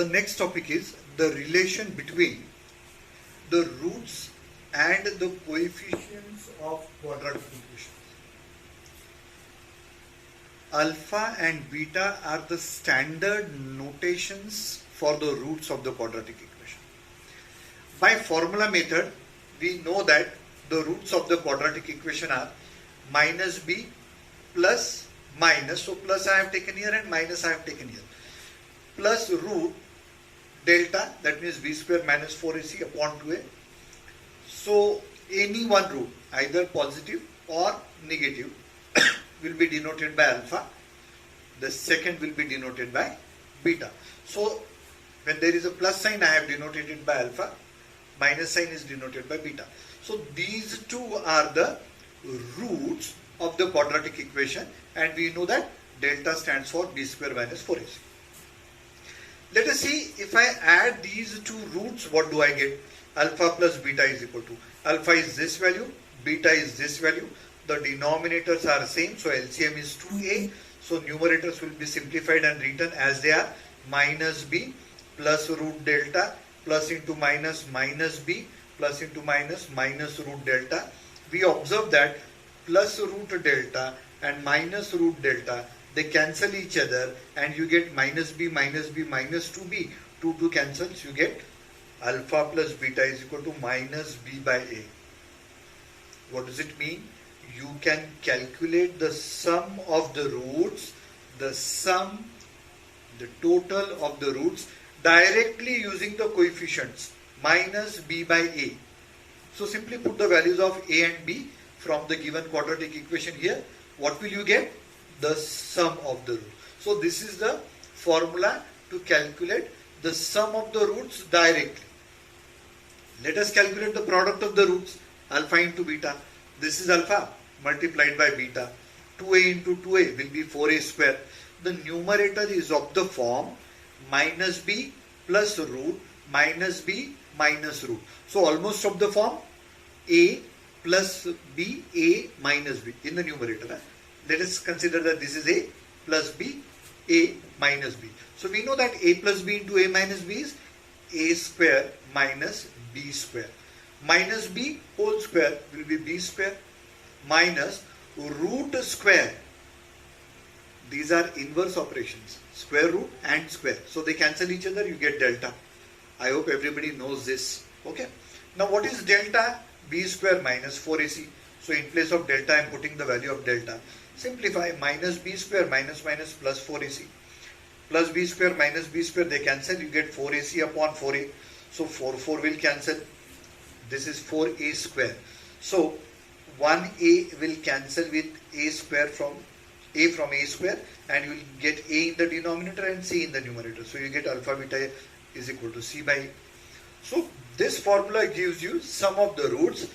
the next topic is the relation between the roots and the coefficients of quadratic equations. Alpha and beta are the standard notations for the roots of the quadratic equation. By formula method, we know that the roots of the quadratic equation are minus b plus minus, so plus I have taken here and minus I have taken here, plus root delta, that means b square minus 4ac upon 2a. So any one root, either positive or negative, will be denoted by alpha. The second will be denoted by beta. So when there is a plus sign, I have denoted it by alpha. Minus sign is denoted by beta. So these two are the roots of the quadratic equation, and we know that delta stands for b square minus 4ac. Let us see, if I add these two roots, what do I get? Alpha plus beta is equal to, alpha is this value, beta is this value. The denominators are same, so LCM is 2a. So numerators will be simplified and written as they are: minus b plus root delta plus into minus minus b plus into minus minus root delta. We observe that plus root delta and minus root delta, they cancel each other and you get minus b minus 2b. 2 cancels, you get alpha plus beta is equal to minus b by a. What does it mean? You can calculate the sum of the roots, the total of the roots directly using the coefficients minus b by a. So simply put the values of a and b from the given quadratic equation here. What will you get? The sum of the roots. So this is the formula to calculate the sum of the roots directly. Let us calculate the product of the roots, alpha into beta. This is alpha multiplied by beta. 2a into 2a will be 4a square. The numerator is of the form minus b plus root minus b minus root. So almost of the form a plus b, a minus b in the numerator. Let us consider that this is a plus b, a minus b. So we know that a plus b into a minus b is a square minus b square. Minus b whole square will be b square minus root square. These are inverse operations, square root and square. So they cancel each other, you get delta. I hope everybody knows this. Okay. Now what is delta? B square minus 4ac. So in place of delta I am putting the value of delta. Simplify, minus b square minus minus plus 4ac. Plus b square minus b square, they cancel, you get 4ac upon 4a. So 4 will cancel. This is 4a square. So 1a will cancel with a square from a square, and you will get a in the denominator and c in the numerator. So you get alpha beta is equal to c by a. So this formula gives you sum of the roots.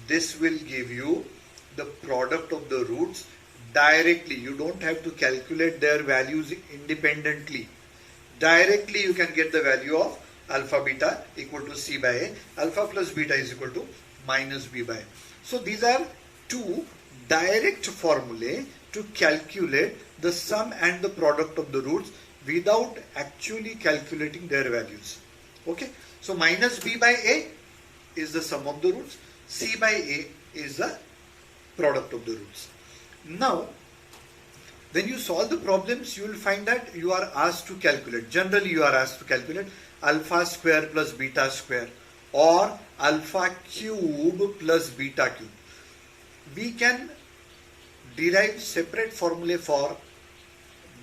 This will give you the product of the roots directly. You don't have to calculate their values independently. Directly you can get the value of alpha beta equal to c by a. Alpha plus beta is equal to minus b by a. So these are two direct formulae to calculate the sum and the product of the roots without actually calculating their values. Okay. So minus b by a is the sum of the roots. C by a is the product of the roots. Now, when you solve the problems, you will find that you are asked to calculate. Generally, you are asked to calculate alpha square plus beta square or alpha cube plus beta cube. We can derive separate formulae for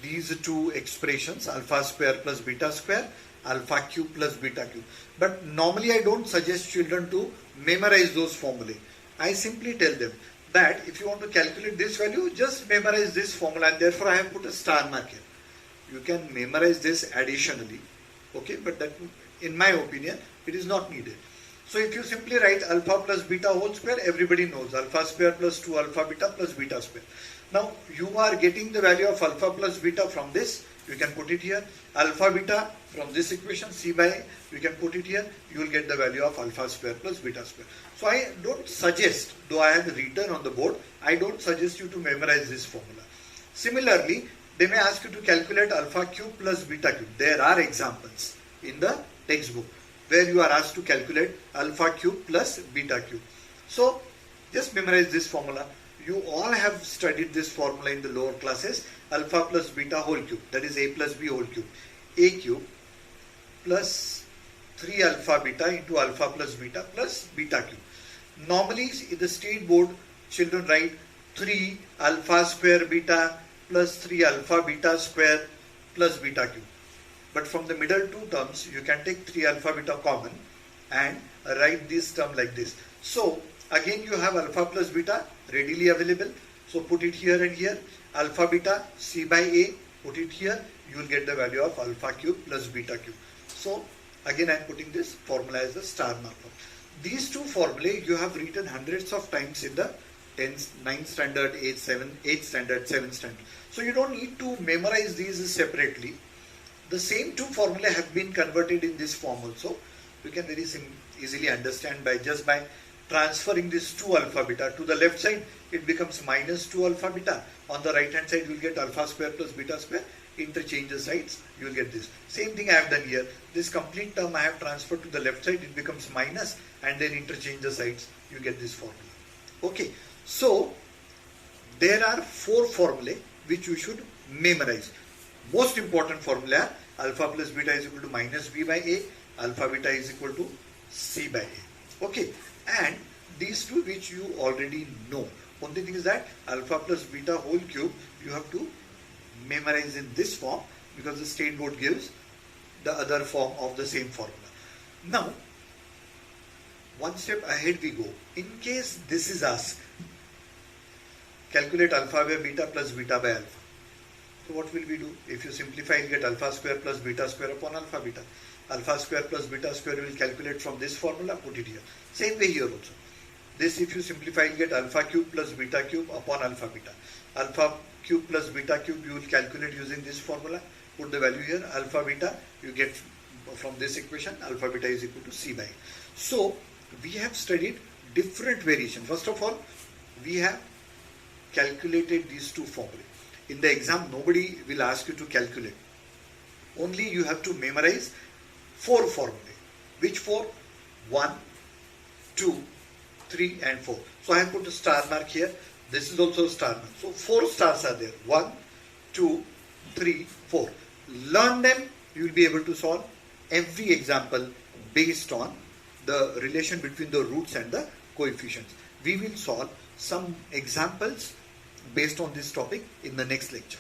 these two expressions, alpha square plus beta square, alpha cube plus beta cube. But normally I don't suggest children to memorize those formulae. I simply tell them that if you want to calculate this value, just memorize this formula, and therefore I have put a star mark here. You can memorize this additionally, okay, but that, in my opinion, it is not needed. So if you simply write alpha plus beta whole square, everybody knows alpha square plus 2 alpha beta plus beta square. Now you are getting the value of alpha plus beta from this. You can put it here. Alpha beta from this equation, c by a, you can put it here. You will get the value of alpha square plus beta square. So I don't suggest, though I have written on the board, I don't suggest you to memorize this formula. Similarly, they may ask you to calculate alpha cube plus beta cube. There are examples. in the textbook, where you are asked to calculate alpha cube plus beta cube. So just memorize this formula. You all have studied this formula in the lower classes. Alpha plus beta whole cube, that is a plus b whole cube. A cube plus 3 alpha beta into alpha plus beta cube. Normally in the state board, children write 3 alpha square beta plus 3 alpha beta square plus beta cube. But from the middle two terms, you can take 3 alpha beta common and write this term like this. So again you have alpha plus beta readily available. So put it here and here. Alpha beta c by a, put it here. You will get the value of alpha cube plus beta cube. So again I am putting this formula as a star marker. These two formulae you have written hundreds of times in the 9th standard, 8th standard, 7th standard. So you don't need to memorize these separately. The same two formulae have been converted in this form also. You can very easily understand by transferring this 2 alpha beta to the left side. It becomes minus 2 alpha beta. On the right hand side you will get alpha square plus beta square. Interchange the sides, you will get this. Same thing I have done here. This complete term I have transferred to the left side. It becomes minus, and then interchange the sides. You get this formula. Okay. So there are 4 formulae which you should memorize. Most important formula: alpha plus beta is equal to minus b by a, alpha beta is equal to c by a. Okay, and these two which you already know. Only thing is that alpha plus beta whole cube you have to memorize in this form, because the state board gives the other form of the same formula. Now one step ahead we go. In case this is asked, calculate alpha by beta plus beta by alpha. So what will we do? If you simplify, you get alpha square plus beta square upon alpha beta. Alpha square plus beta square you will calculate from this formula, put it here. Same way here also. This if you simplify, you get alpha cube plus beta cube upon alpha beta. Alpha cube plus beta cube you will calculate using this formula. Put the value here. Alpha beta you get from this equation. Alpha beta is equal to c by a. So we have studied different variations. First of all, we have calculated these two formulae. In the exam, nobody will ask you to calculate. Only you have to memorize 4 formulae. Which 4? 1, 2, 3 and 4. So I have put a star mark here. This is also a star mark. So 4 stars are there. 1, 2, 3, 4. Learn them. You will be able to solve every example based on the relation between the roots and the coefficients. We will solve some examples based on this topic in the next lecture.